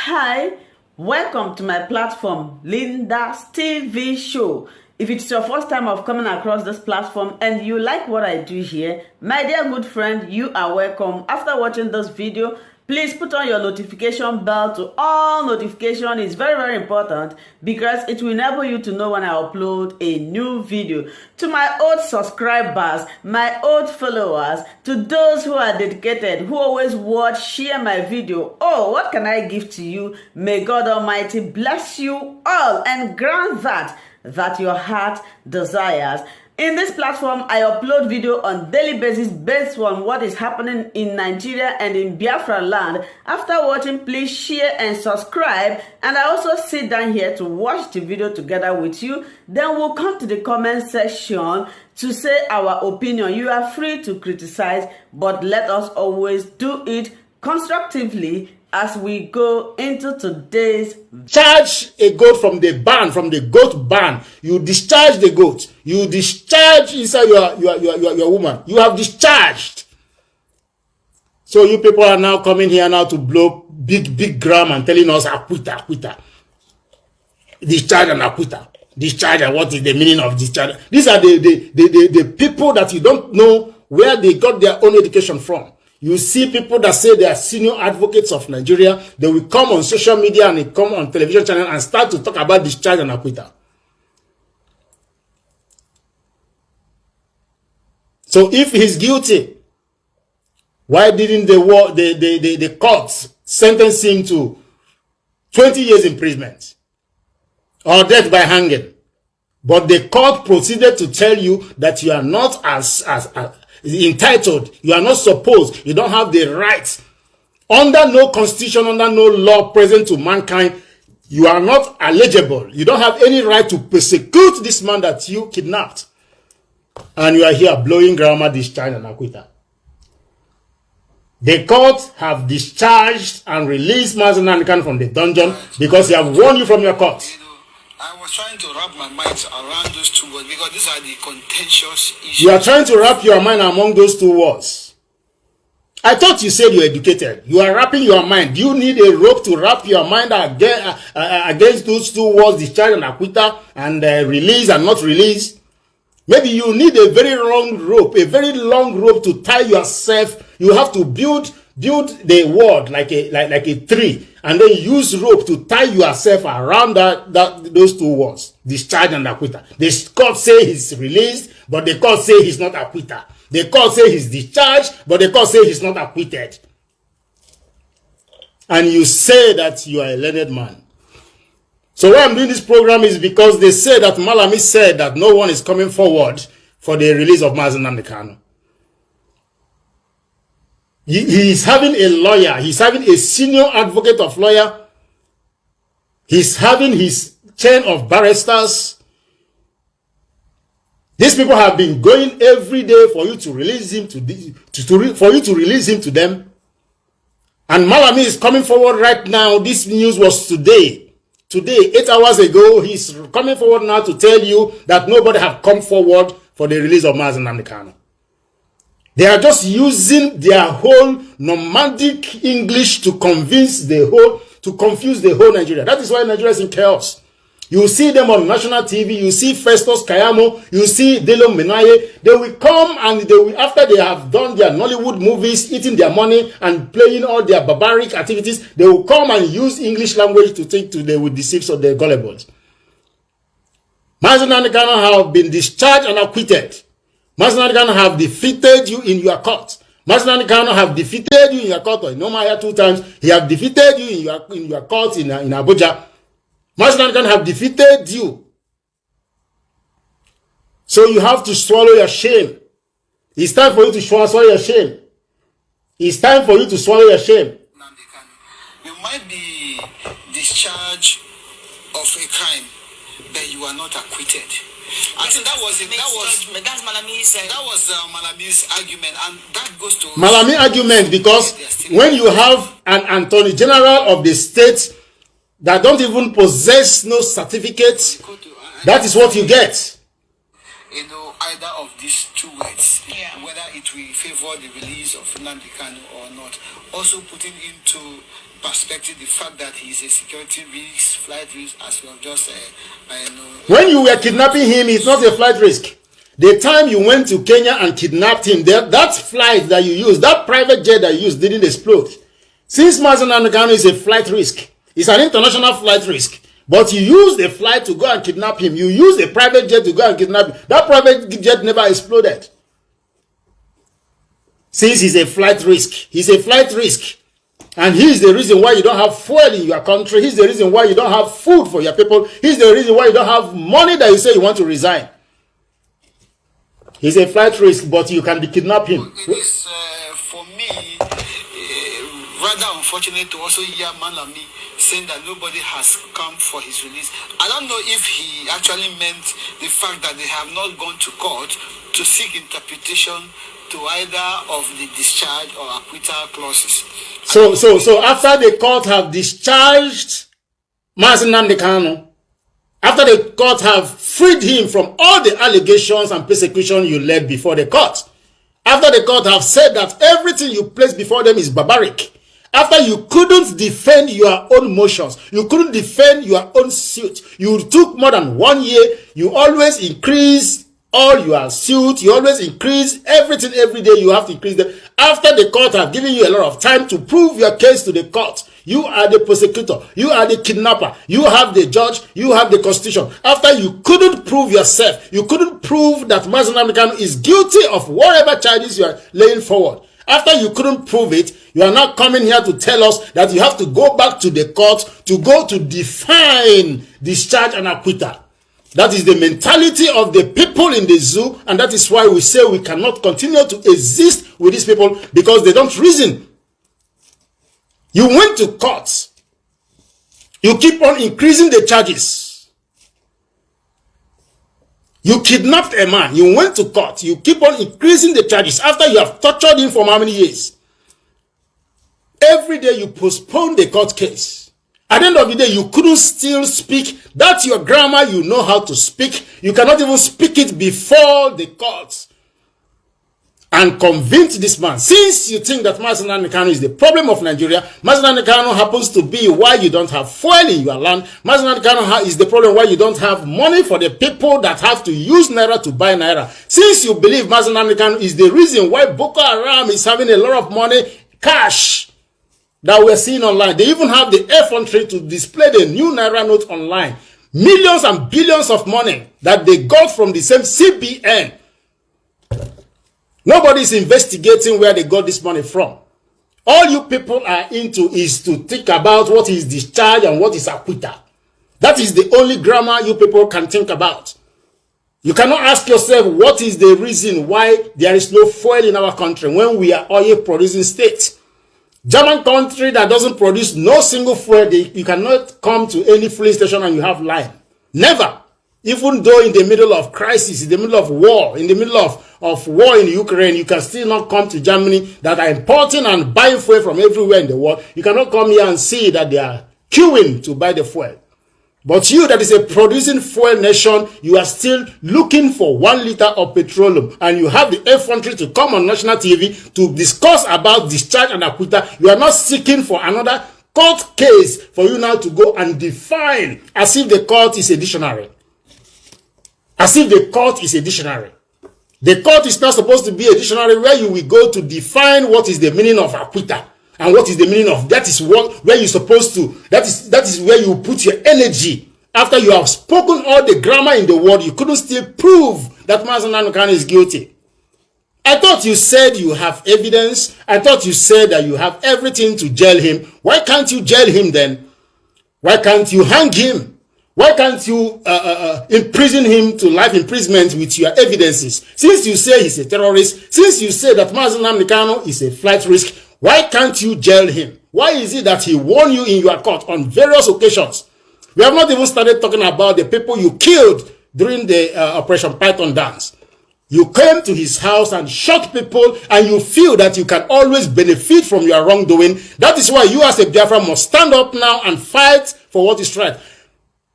Hi, welcome to my platform, Linda's TV show. If it's your first time of coming across this platform and you like what I do here, my dear good friend, you are welcome. After watching this video, please put on your notification bell to all notification. It's very, very important because it will enable you to know when I upload a new video. To my old subscribers, my old followers, to those who are dedicated, who always watch, share my video. Oh, what can I give to you? May God Almighty bless you all and grant that your heart desires. In this platform, I upload video on daily basis based on what is happening in Nigeria and in Biafra land. After watching, please share and subscribe. And I also sit down here to watch the video together with you. Then we'll come to the comment section to say our opinion. You are free to criticize, but let us always do it constructively as we go into today's charge a goat from the barn, from the goat barn. You discharge the goat. You discharge inside your woman. You have discharged. So you people are now coming here now to blow big gram and telling us acquitta. Discharge and acquitta. Discharge, and what is the meaning of discharge? These are the people that you don't know where they got their own education from. You see people that say they are senior advocates of Nigeria, they will come on social media and they come on television channel and start to talk about discharge and acquittal. So if he's guilty, why didn't the courts sentence him to 20 years imprisonment or death by hanging? But the court proceeded to tell you that you are not as entitled, you are not supposed, you don't have the right, under no constitution, under no law present to mankind, you are not eligible, you don't have any right to persecute this man that you kidnapped, and you are here blowing grammar, discharge and acquittal. The court have discharged and released Nnamdi Kanu from the dungeon because they have warned you from your court. I was trying to wrap my mind around those two words because these are the contentious issues. You are trying to wrap your mind among those two words. I thought you said you're educated. You are wrapping your mind. Do you need a rope to wrap your mind against those two words, discharge and acquittal, and release and not release? Maybe you need a very long rope to tie yourself. You have to build the word like a tree, and then use rope to tie yourself around those two words, discharge and acquittal. The court say he's released, but the court say he's not acquitted. The court say he's discharged, but the court say he's not acquitted. And you say that you are a learned man. So why I'm doing this program is because they say that Malami said that no one is coming forward for the release of Nnamdi Kanu. He is having a lawyer. He's having a senior advocate of lawyer. He's having his chain of barristers. These people have been going every day for you to release him for you to release him to them. And Malami is coming forward right now. This news was today. Today, 8 hours ago, he's coming forward now to tell you that nobody have come forward for the release of Nnamdi Kanu. They are just using their whole nomadic English to confuse the whole Nigeria. That is why Nigeria is in chaos. You see them on national TV, you see Festus Kayamo, you see Delo Menaye. They will come and they will, after they have done their Nollywood movies, eating their money and playing all their barbaric activities, they will come and use English language to think they will deceive so they're gullible. Nnamdi Kanu have been discharged and acquitted. Nnamdi Kanu have defeated you in your court. Nnamdi Kanu have defeated you in your court. No matter 2 times, he have defeated you in your court in Abuja. Nnamdi Kanu have defeated you. So you have to swallow your shame. It's time for you to swallow your shame. It's time for you to swallow your shame. You might be discharged of a crime, but you are not acquitted. I think that was Malami's argument, and that goes to Malami argument, because when you have an attorney general of the state that don't even possess no certificate, that is what you get. Either of these two words, whether it will favor the release of Nnamdi Kanu or not, also putting into perspective, the fact that he's a security risk, flight risk, as you have just when you were kidnapping him, it's not a flight risk. The time you went to Kenya and kidnapped him, that flight that you used, that private jet that you used didn't explode. Since Nnamdi Kanu is a flight risk, it's an international flight risk, but you used a flight to go and kidnap him. You used a private jet to go and kidnap him. That private jet never exploded. Since he's a flight risk, he's a flight risk. And he's the reason why you don't have fuel in your country. He's the reason why you don't have food for your people. He's the reason why you don't have money that you say you want to resign. He's a flight risk, but you can kidnap him. It is, for me, rather unfortunate to also hear Malami saying that nobody has come for his release. I don't know if he actually meant the fact that they have not gone to court to seek interpretation to either of the discharge or acquittal clauses. So after the court have discharged Nnamdi Kanu, after the court have freed him from all the allegations and persecution you led before the court, after the court have said that everything you placed before them is barbaric, after you couldn't defend your own motions, you couldn't defend your own suit, you took more than 1 year, you always increase all your suit, you always increase everything every day, you have to increase them. After the court have given you a lot of time to prove your case to the court, you are the prosecutor, you are the kidnapper, you have the judge, you have the constitution. After you couldn't prove yourself, you couldn't prove that Nnamdi Kanu is guilty of whatever charges you are laying forward. After you couldn't prove it, you are now coming here to tell us that you have to go back to the court to go to define discharge and acquittal. That is the mentality of the people in the zoo, and that is why we say we cannot continue to exist with these people, because they don't reason. You went to court. You keep on increasing the charges. You kidnapped a man. You went to court. You keep on increasing the charges after you have tortured him for how many years? Every day you postpone the court case. At the end of the day, you couldn't still speak. That's your grammar. You know how to speak. You cannot even speak it before the courts and convince this man. Since you think that Nnamdi Kanu is the problem of Nigeria, Nnamdi Kanu happens to be why you don't have fuel in your land. Nnamdi Kanu is the problem why you don't have money for the people that have to use Naira to buy Naira. Since you believe Nnamdi Kanu is the reason why Boko Haram is having a lot of money, cash, that we're seeing online. They even have the infantry to display the new Naira note online. Millions and billions of money that they got from the same CBN. Nobody is investigating where they got this money from. All you people are into is to think about what is discharge and what is acquittal. That is the only grammar you people can think about. You cannot ask yourself what is the reason why there is no fuel in our country when we are oil producing state. German country that doesn't produce no single fuel, you cannot come to any filling station and you have line. Never. Even though in the middle of crisis, in the middle of war, in the middle of war in Ukraine, you can still not come to Germany that are importing and buying fuel from everywhere in the world. You cannot come here and see that they are queuing to buy the fuel. But you that is a producing fuel nation, you are still looking for 1 liter of petroleum, and you have the infantry to come on national TV to discuss about discharge and acquittal. You are not seeking for another court case for you now to go and define as if the court is a dictionary. As if the court is a dictionary. The court is not supposed to be a dictionary where you will go to define what is the meaning of acquittal. And what is the meaning of that is what where you're supposed to, that is where you put your energy. After you have spoken all the grammar in the world, you couldn't still prove that Nnamdi Kanu is guilty. I thought you said you have evidence. I thought you said that you have everything to jail him. Why can't you jail him then? Why can't you hang him? Why can't you imprison him to life imprisonment with your evidences? Since you say he's a terrorist, since you say that Nnamdi Kanu is a flight risk, why can't you jail him? Why is it that he warned you in your court on various occasions? We have not even started talking about the people you killed during the Operation Python dance. You came to his house and shot people, and you feel that you can always benefit from your wrongdoing. That is why you as a Biafran must stand up now and fight for what is right.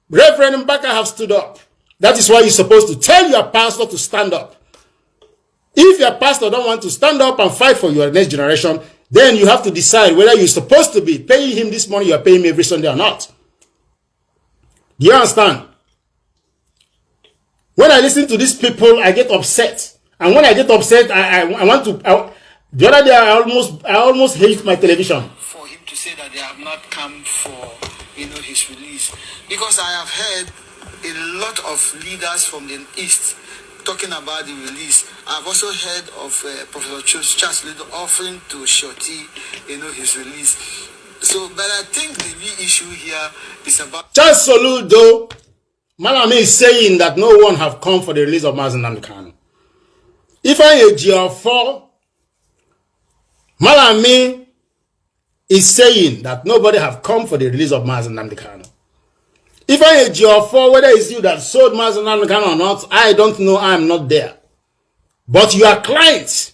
Reverend Mbaka have stood up. That is why you're supposed to tell your pastor to stand up. If your pastor don't want to stand up and fight for your next generation, then you have to decide whether you're supposed to be paying him this money you are paying me every Sunday or not. Do you understand? When I listen to these people, I get upset. And when I get upset, I want to... the other day, I almost hate my television. For him to say that they have not come for, his release. Because I have heard a lot of leaders from the East talking about the release. I've also heard of Professor Charles Lido offering to Shorty, his release. So, but I think the real issue here is about... Charles Soludo, Malami is saying that no one have come for the release of Nnamdi Kanu. If I AGR4, Malami is saying that nobody have come for the release of Nnamdi Kanu. If I AGR4, whether it's you that sold Nnamdi Kanu or not, I don't know, I'm not there. But you are clients.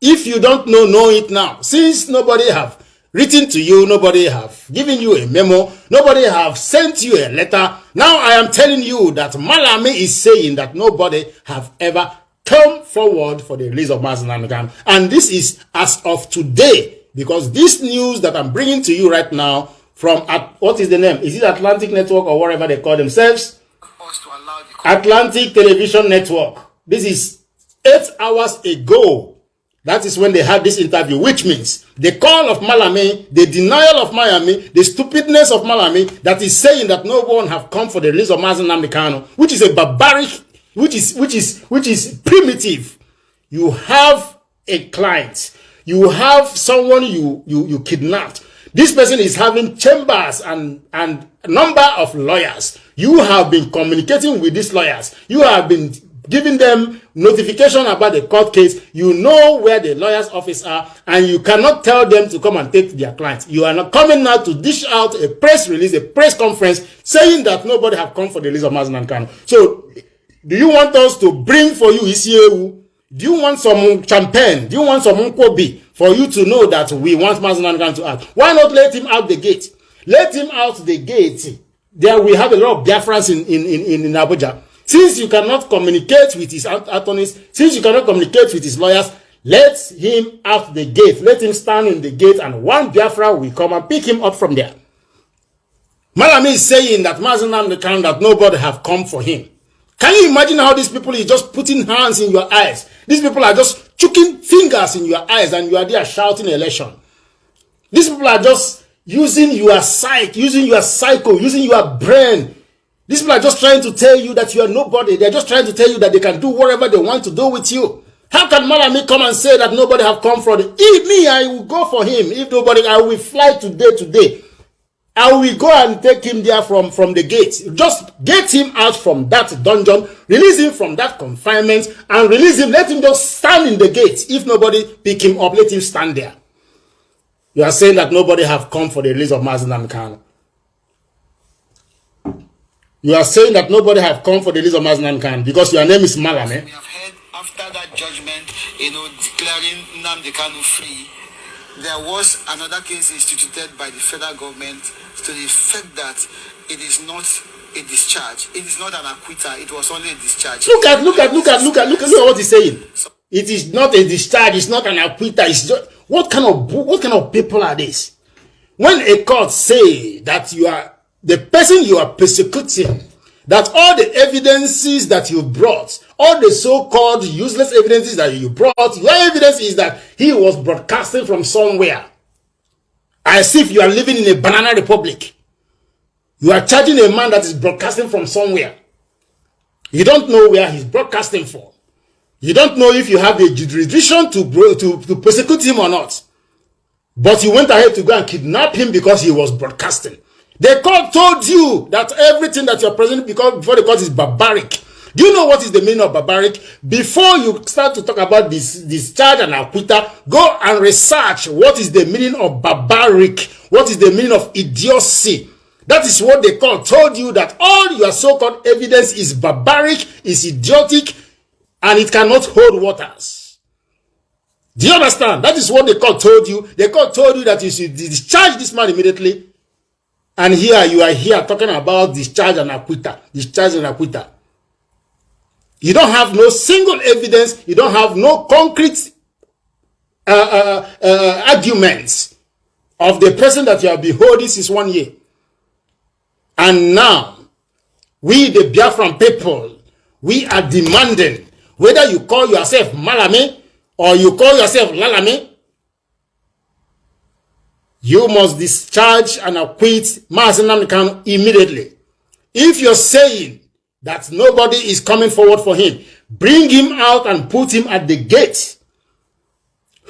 If you don't know it now. Since nobody have written to you, nobody have given you a memo, nobody have sent you a letter. Now I am telling you that Malami is saying that nobody have ever come forward for the release of Nnamdi Kanu. And this is as of today, because this news that I'm bringing to you right now from, what is the name? Is it Atlantic Network or whatever they call themselves? Atlantic Television Network. This is 8 hours ago. That is when they had this interview, which means the call of Malami, the denial of Malami, the stupidness of Malami that is saying that no one have come for the release of Nnamdi Kanu, which is a barbaric, which is primitive. You have a client, you have someone you kidnapped. This person is having chambers and a number of lawyers. You have been communicating with these lawyers. You have been giving them notification about the court case. You know where the lawyer's office are, and you cannot tell them to come and take their clients. You are not coming now to dish out a press release, a press conference, saying that nobody have come for the release of Nnamdi Kanu. So, do you want us to bring for you Isiewu? Do you want some champagne? Do you want some Nkobi for you to know that we want Nnamdi Kanu to act? Why not let him out the gate? Let him out the gate. There we have a lot of Biafrans in Abuja. Since you cannot communicate with his attorneys, since you cannot communicate with his lawyers, let him out the gate. Let him stand in the gate, and one Biafra will come and pick him up from there. Malami is saying that Nnamdi Kanu, that nobody have come for him. Can you imagine how these people is just putting hands in your eyes? These people are just chucking fingers in your eyes, and you are there shouting election. These people are just using your psyche, using your psycho, using your brain. These people are just trying to tell you that you are nobody. They're just trying to tell you that they can do whatever they want to do with you. How can Malami come and say that nobody have come for him? If me, I will go for him. If nobody, I will fly today. I will go and take him there from the gate. Just get him out from that dungeon, release him from that confinement, and release him. Let him just stand in the gate. If nobody pick him up, let him stand there. You are saying that nobody have come for the release of Nnamdi Kanu. You are saying that nobody have come for the release of Nnamdi Kanu because your name is Malami. We have heard after that judgment, declaring Nnamdi Kanu free, there was another case instituted by the federal government to the effect that it is not a discharge. It is not an acquittal. It was only a discharge. Look at what he's saying. It is not a discharge. It's not an acquittal. It's just, what kind of people are these? When a court say that you are the person you are persecuting, that all the evidences that you brought, all the so-called useless evidences that you brought, your evidence is that he was broadcasting from somewhere. As if you are living in a banana republic. You are charging a man that is broadcasting from somewhere. You don't know where he's broadcasting from. You don't know if you have the jurisdiction to persecute him or not. But you went ahead to go and kidnap him because he was broadcasting. The court told you that everything that you're presenting before the court is barbaric. Do you know what is the meaning of barbaric? Before you start to talk about this charge and acquittal, go and research what is the meaning of barbaric. What is the meaning of idiocy? That is what the court told you, that all your so-called evidence is barbaric, is idiotic, and it cannot hold waters. Do you understand? That is what the court told you. The court told you that you should discharge this man immediately. And here you are here talking about discharge and acquittal. Discharge and acquittal. You don't have no single evidence. You don't have no concrete arguments of the person that you have been holding since 1 year. And now, we the Biafran people, we are demanding, whether you call yourself Malame or you call yourself Lalame, you must discharge and acquit Nnamdi Kanu immediately. If you're saying that nobody is coming forward for him, bring him out and put him at the gate.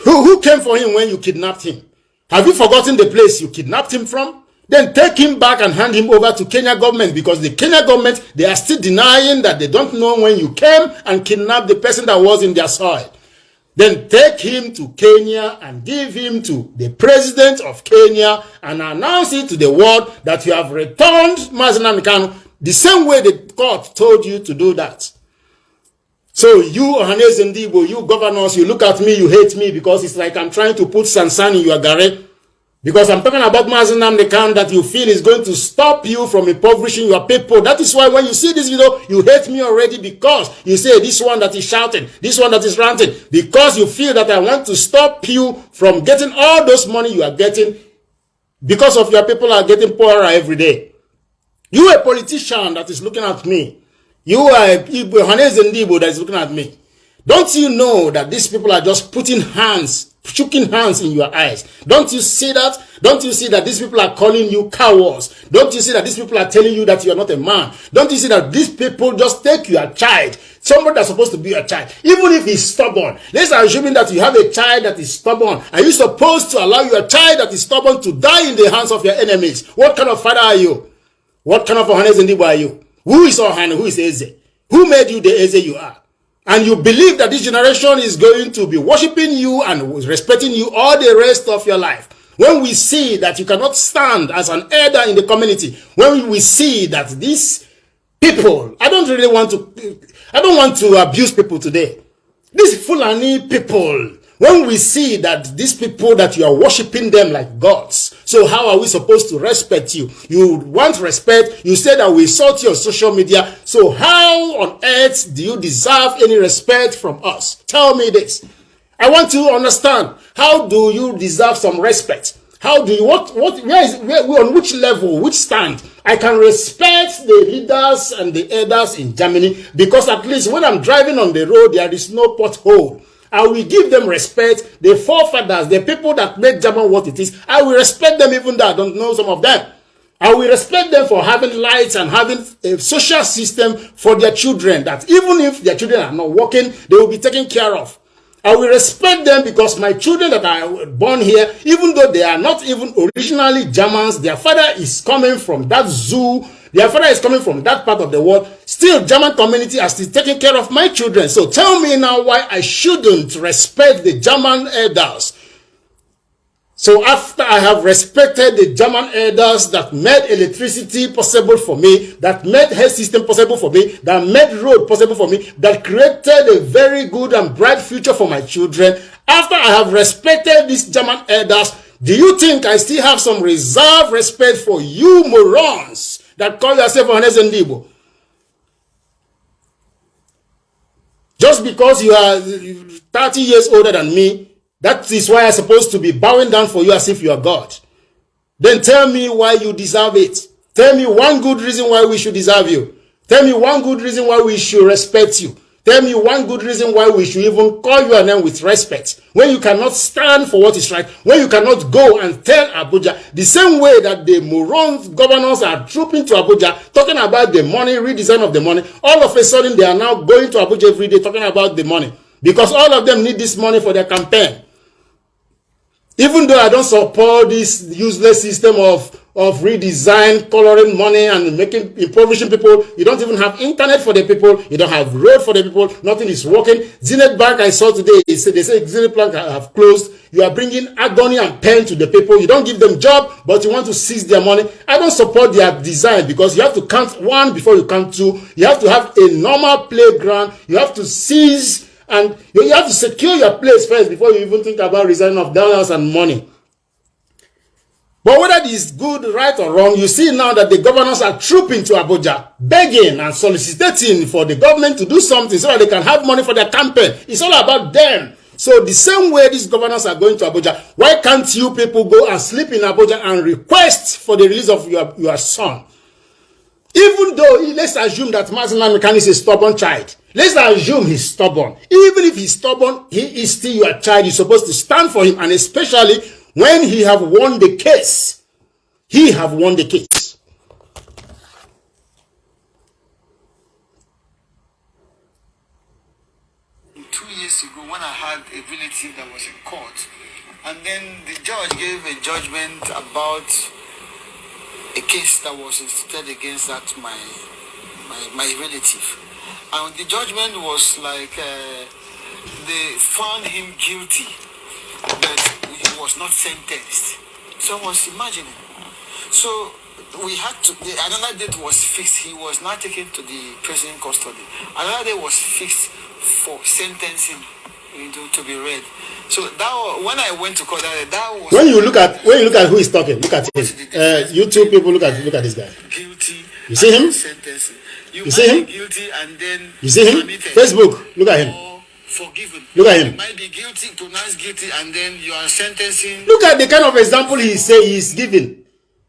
Who came for him when you kidnapped him? Have you forgotten the place you kidnapped him from? Then take him back and hand him over to Kenya government, because the Kenya government, they are still denying that they don't know when you came and kidnapped the person that was in their soil. Then take him to Kenya and give him to the president of Kenya and announce it to the world that you have returned Nnamdi Kanu the same way the court told you to do that. So you, Ohanes Ndibo, you governors, you look at me, you hate me because it's like I'm trying to put Sansan in your gare. Because I'm talking about Nnamdi Kanu that you feel is going to stop you from impoverishing your people. That is why when you see this video, you hate me already, because you say this one that is shouting, this one that is ranting, because you feel that I want to stop you from getting all those money you are getting because of your people are getting poorer every day. You a politician that is looking at me. You are a Hanez Ndibo that is looking at me. Don't you know that these people are just putting hands, shaking hands in your eyes? Don't you see that? Don't you see that these people are calling you cowards? Don't you see that these people are telling you that you are not a man? Don't you see that these people just take your child, somebody that's supposed to be your child, even if he's stubborn? Let's assume that you have a child that is stubborn. Are you supposed to allow your child that is stubborn to die in the hands of your enemies? What kind of father are you? What kind of Ohanes Ndibo are you? Who is Ohane? Who is Eze? Who made you the Eze you are? And you believe that this generation is going to be worshiping you and respecting you all the rest of your life. When we see that you cannot stand as an elder in the community, when we see that these people, I don't want to abuse people today. These Fulani people, when we see that these people that you are worshiping them like gods, so how are we supposed to respect you? You want respect, you say that we insult you on social media, so how on earth do you deserve any respect from us? Tell me this. I want to understand, how do you deserve some respect? How do you, on which level, which stand? I can respect the leaders and the elders in Germany, because at least when I'm driving on the road, there is no pothole. I will give them respect. The forefathers, the people that made German what it is, I will respect them even though I don't know some of them. I will respect them for having lights and having a social system for their children, that even if their children are not working, they will be taken care of. I will respect them because my children that are born here, even though they are not even originally Germans, their father is coming from that zoo, their father is coming from that part of the world, still German community are still taking care of my children. So tell me now why I shouldn't respect the German elders. So after I have respected the German elders that made electricity possible for me, that made health system possible for me, that made road possible for me, that created a very good and bright future for my children, after I have respected these German elders, do you think I still have some reserved respect for you morons that call yourself Ohanes Ndibo? Just because you are 30 years older than me, that is why I'm supposed to be bowing down for you as if you are God. Then tell me why you deserve it. Tell me one good reason why we should deserve you. Tell me one good reason why we should respect you. Tell me one good reason why we should even call your name with respect. When you cannot stand for what is right. When you cannot go and tell Abuja, the same way that the morons governors are trooping to Abuja, talking about the money, redesign of the money, all of a sudden they are now going to Abuja every day talking about the money. Because all of them need this money for their campaign. Even though I don't support this useless system of redesign, coloring money and making impoverishing people, you don't even have internet for the people, you don't have road for the people, nothing is working. Zenith Bank I saw today, they say Zenith Bank have closed. You are bringing agony and pain to the people. You don't give them job, but you want to seize their money. I don't support their design, because you have to count one before you count two. You have to have a normal playground. You have to seize and you have to secure your place first before you even think about resigning of dollars and money. But whether it is good, right, or wrong, you see now that the governors are trooping to Abuja, begging and soliciting for the government to do something so that they can have money for their campaign. It's all about them. So the same way these governors are going to Abuja, why can't you people go and sleep in Abuja and request for the release of your son? Even though, let's assume that Nnamdi Kanu is a stubborn child. Let's assume he's stubborn. Even if he's stubborn, he is still your child. You're supposed to stand for him. And especially when he have won the case. He have won the case. Years ago, when I had a relative that was in court, and then the judge gave a judgment about a case that was instituted against that my relative, and the judgment was like they found him guilty, but he was not sentenced. So I was imagining. So we had to. Another date was fixed. He was not taken to the prison custody. Another day was fixed for sentencing to be read. So that when I went to court, that was when you look at who is talking, look at him. You two people look at this guy. Guilty. You see him? Sentencing. You see him? Guilty and then you see him? Facebook. Look at him. Forgiven. Look at him. You might be guilty, pronounced guilty, and then you are sentencing. Look at the kind of example he's giving.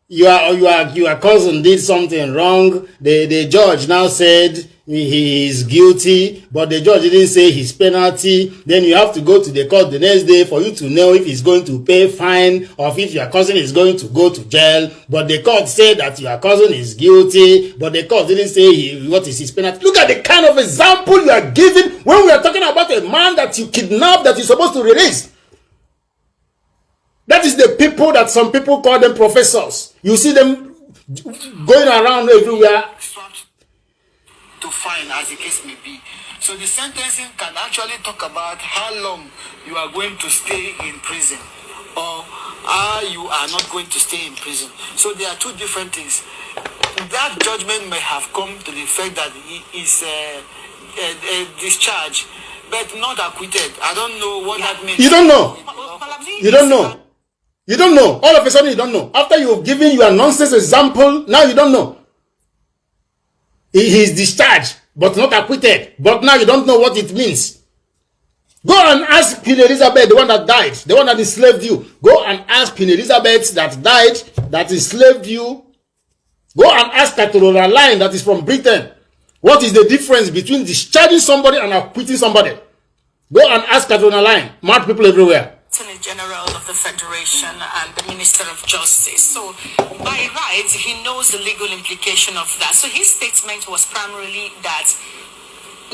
Your cousin did something wrong. The judge now said he is guilty, but the judge didn't say his penalty. Then you have to go to the court the next day for you to know if he's going to pay fine or if your cousin is going to go to jail. But the court said that your cousin is guilty, but the court didn't say what is his penalty. Look at the kind of example you are giving when we are talking about a man that you kidnapped that you're supposed to release. That is the people that some people call them professors. You see them going around everywhere. To fine, as the case may be. So the sentencing can actually talk about how long you are going to stay in prison or how you are not going to stay in prison. So there are two different things. That judgment may have come to the effect that he is discharged, but not acquitted. I don't know what that means. You don't know. You don't know. You don't know. All of a sudden you don't know. After you've given your nonsense example, now you don't know. He is discharged, but not acquitted. But now you don't know what it means. Go and ask Queen Elizabeth, the one that died, the one that enslaved you. Go and ask Queen Elizabeth that died, that enslaved you. Go and ask Caterina Line that is from Britain. What is the difference between discharging somebody and acquitting somebody? Go and ask Caterina Line. Mad people everywhere. Attorney General of the Federation and the Minister of Justice. So, by right, he knows the legal implication of that. So, his statement was primarily that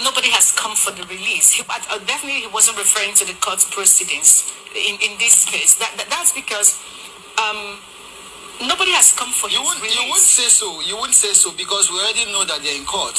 nobody has come for the release. Definitely, he wasn't referring to the court proceedings in this case. That's because nobody has come for his release. You wouldn't say so. You wouldn't say so because we already know that they're in court.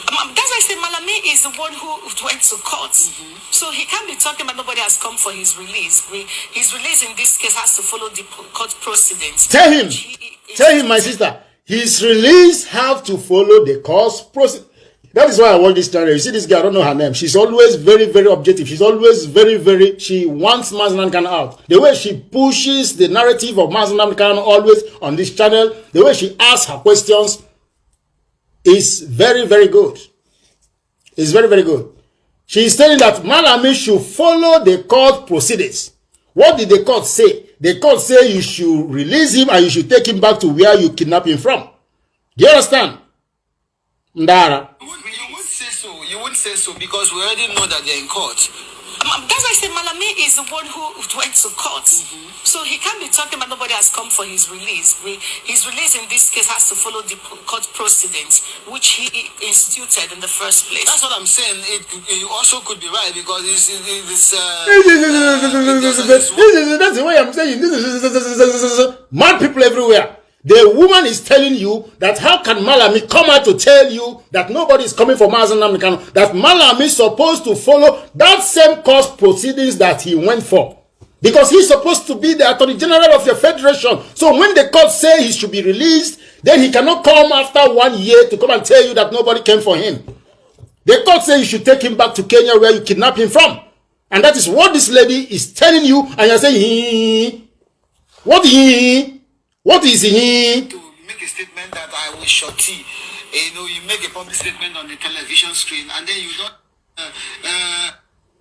That's why I say Malami is the one who went to court. So he can't be talking about nobody has come for his release. His release in this case has to follow the court proceedings. Tell him, my sister, his release have to follow the court proceedings. That is why I want this channel. You see this girl, I don't know her name. She's always very, very objective. She's always very, she wants Nnamdi Kanu out. The way she pushes the narrative of Nnamdi Kanu always on this channel, the way she asks her questions, is very, very good. It's very, very good. She is saying that Malami should follow the court proceedings. What did the court say? The court say you should release him and you should take him back to where you kidnapped him from. Do you understand? Ndara. You wouldn't say so. You wouldn't say so because we already know that they're in court. That's why I say Malami is the one who went to court. So he can't be talking about nobody has come for his release. His release in this case has to follow the court proceedings, which he instituted in the first place. That's what I'm saying. It also could be right because it's that's the way I'm saying. Mad people everywhere. The woman is telling you that how can Malami come out to tell you that nobody is coming for Nnamdi Kanu, that Malami is supposed to follow that same court proceedings that he went for. Because he's supposed to be the Attorney General of your federation. So when the court say he should be released, then he cannot come after 1 year to come and tell you that nobody came for him. The court say you should take him back to Kenya where you kidnapped him from. And that is what this lady is telling you, and you're saying, what is he? To make a statement that I will shorty. You make a public statement on the television screen and then you don't...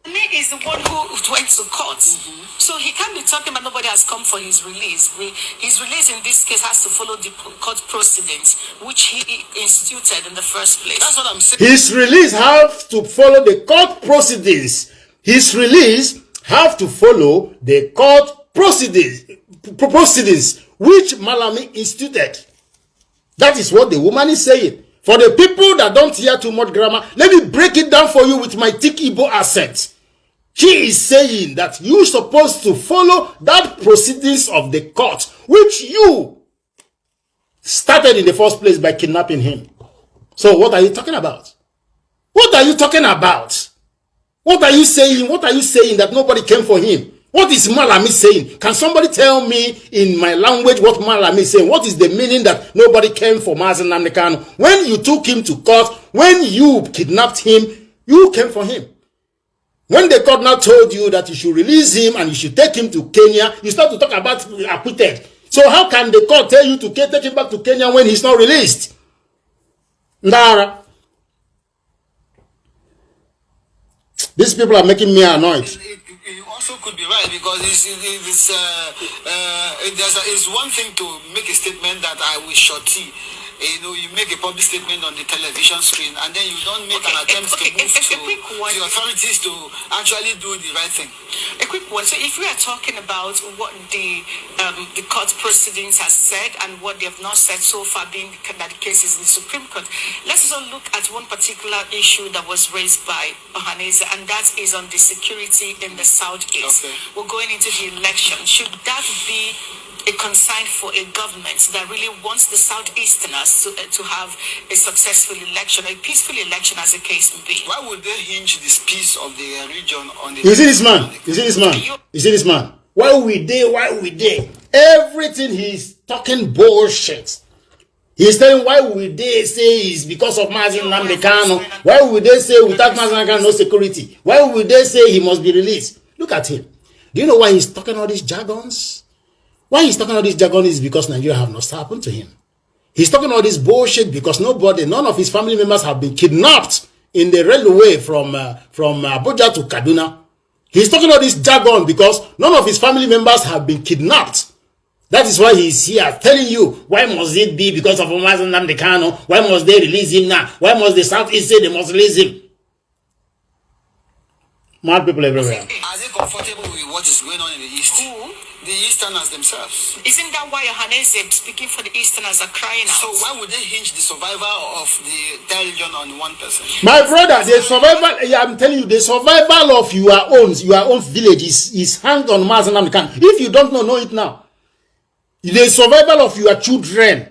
Me Ohane is the one who went to court. So he can't be talking about nobody has come for his release. His release in this case has to follow the court proceedings, which he instituted in the first place. That's what I'm saying. His release have to follow the court proceedings. His release have to follow the court proceedings, which Malami instituted. That is what the woman is saying. For the people that don't hear too much grammar, let me break it down for you with my thick Igbo accent. She is saying that you're supposed to follow that proceedings of the court, which you started in the first place by kidnapping him. So what are you talking about? What are you talking about? What are you saying? What are you saying that nobody came for him? What is Malami saying? Can somebody tell me in my language what Malami is saying? What is the meaning that nobody came for Nnamdi Kanu? When you took him to court, when you kidnapped him, you came for him. When the court now told you that you should release him and you should take him to Kenya, you start to talk about acquitted. So how can the court tell you to take him back to Kenya when he's not released? Ndara. These people are making me annoyed. It also could be right because it's one thing to make a statement that I will shorty. You make a public statement on the television screen and then you don't make an attempt to move to the authorities to actually do the right thing. A quick one. So if we are talking about what the court proceedings has said and what they have not said so far, being that the case is in the Supreme Court, let's also look at one particular issue that was raised by Ohaneze, and that is on the security in the Southeast. Okay. We're going into the election. Should that be a concern for a government that really wants the Southeasterners to have a successful election, a peaceful election as the case may be? Why would they hinge this peace of the region on the... You see this man? You see this man? You see this man? Why we there? Why we there? Everything he's talking bullshit. He's telling why would they say it's because of Nnamdi Kanu? Why would they say without Nnamdi Kanu no security? Why would they say he must be released? Look at him. Do you know why he's talking all these jargons? Why he's talking all this jargon is because Nigeria have not happened to him. He's talking all this bullshit because none of his family members have been kidnapped in the railway from Abuja to Kaduna. He's talking all this jargon because none of his family members have been kidnapped. That is why he's here telling you, why must it be because of Nnamdi Kanu? Why must they release him now? Why must the Southeast say they must release him? Mad people everywhere. Are they comfortable with what is going on in the East? Who? The Easterners themselves. Isn't that why Ohaneze speaking for the Easterners are crying out? So why would they hinge the survival of the entire region on one person? My brother, the survival, I'm telling you, the survival of your own village is hanged on Nnamdi Kanu. If you don't know it now. The survival of your children.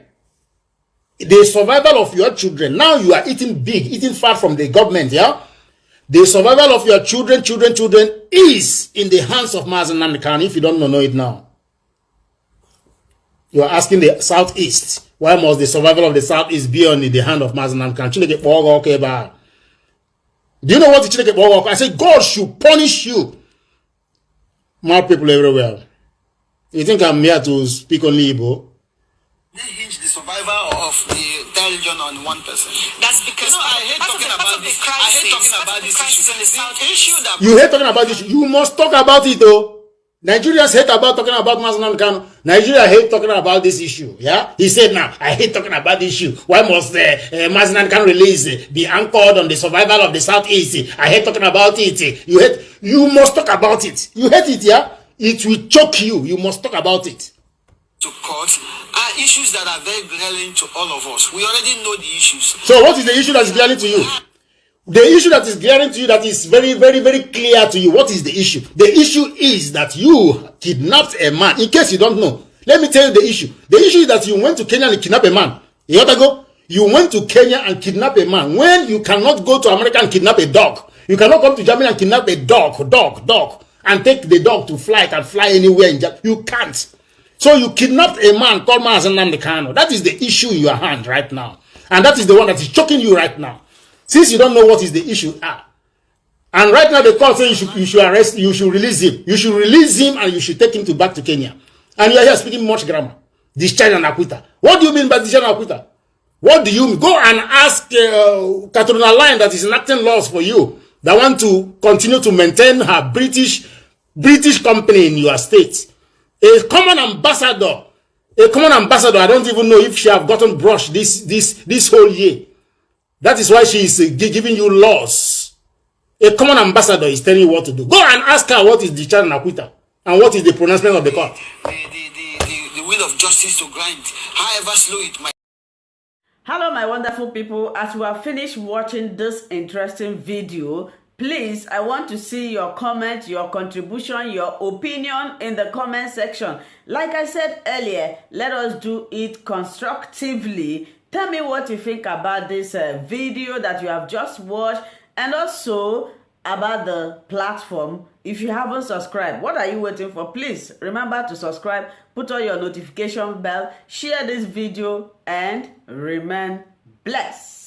The survival of your children. Now you are eating big, eating far from the government, yeah? The survival of your children is in the hands of Nnamdi Kanu. If you don't know it now. You are asking the Southeast, why must the survival of the Southeast be on the hand of Nnamdi Kanu? Do you know what Chineke? I say God should punish you. More people everywhere. You think I'm here to speak only Igbo? They hinge the survival of the entire region on one person. That's because I hate talking about this. I hate talking about this issue. You hate talking about this. You must talk about it, though. Nigerians hate about talking about Nnamdi Kanu. Nigeria hate talking about this issue. Yeah, he said now, I hate talking about this issue. Why must Nnamdi Kanu release be anchored on the survival of the Southeast? I hate talking about it. You must talk about it. You hate it, yeah? It will choke you. You must talk about it. To court are issues that are very glaring to all of us. We already know the issues. So what is the issue that is glaring to you? The issue that is glaring to you, that is very, very, very clear to you. What is the issue? The issue is that you kidnapped a man. In case you don't know, let me tell you the issue. The issue is that you went to Kenya and kidnapped a man. You ought to go. You went to Kenya and kidnapped a man. When you cannot go to America and kidnap a dog, you cannot come to Germany and kidnap a dog, and take the dog to flight and fly anywhere in Japan. You can't. So you kidnapped a man called Nnamdi Kanu. That is the issue in your hand right now. And that is the one that is choking you right now. Since you don't know what is the issue. And right now the court says you should arrest, you should release him. You should release him and you should take him back to Kenya. And you are here speaking much grammar. Discharge and acquitter. What do you mean by discharge and acquitter? What do you mean? Go and ask Katrina Line that is enacting laws for you. that want to continue to maintain her British company in your state. A common ambassador, I don't even know if she have gotten brushed this whole year. That is why she is giving you laws. A common ambassador is telling you what to do. Go and ask her what is the charge and acquittal and what is the pronouncement of the court. The will of justice to grind, however slow it might. Hello, my wonderful people. As we have finished watching this interesting video, please, I want to see your comment, your contribution, your opinion in the comment section. Like I said earlier, let us do it constructively. Tell me what you think about this video that you have just watched, and also about the platform. If you haven't subscribed, what are you waiting for? Please remember to subscribe, put on your notification bell, share this video, and remain blessed.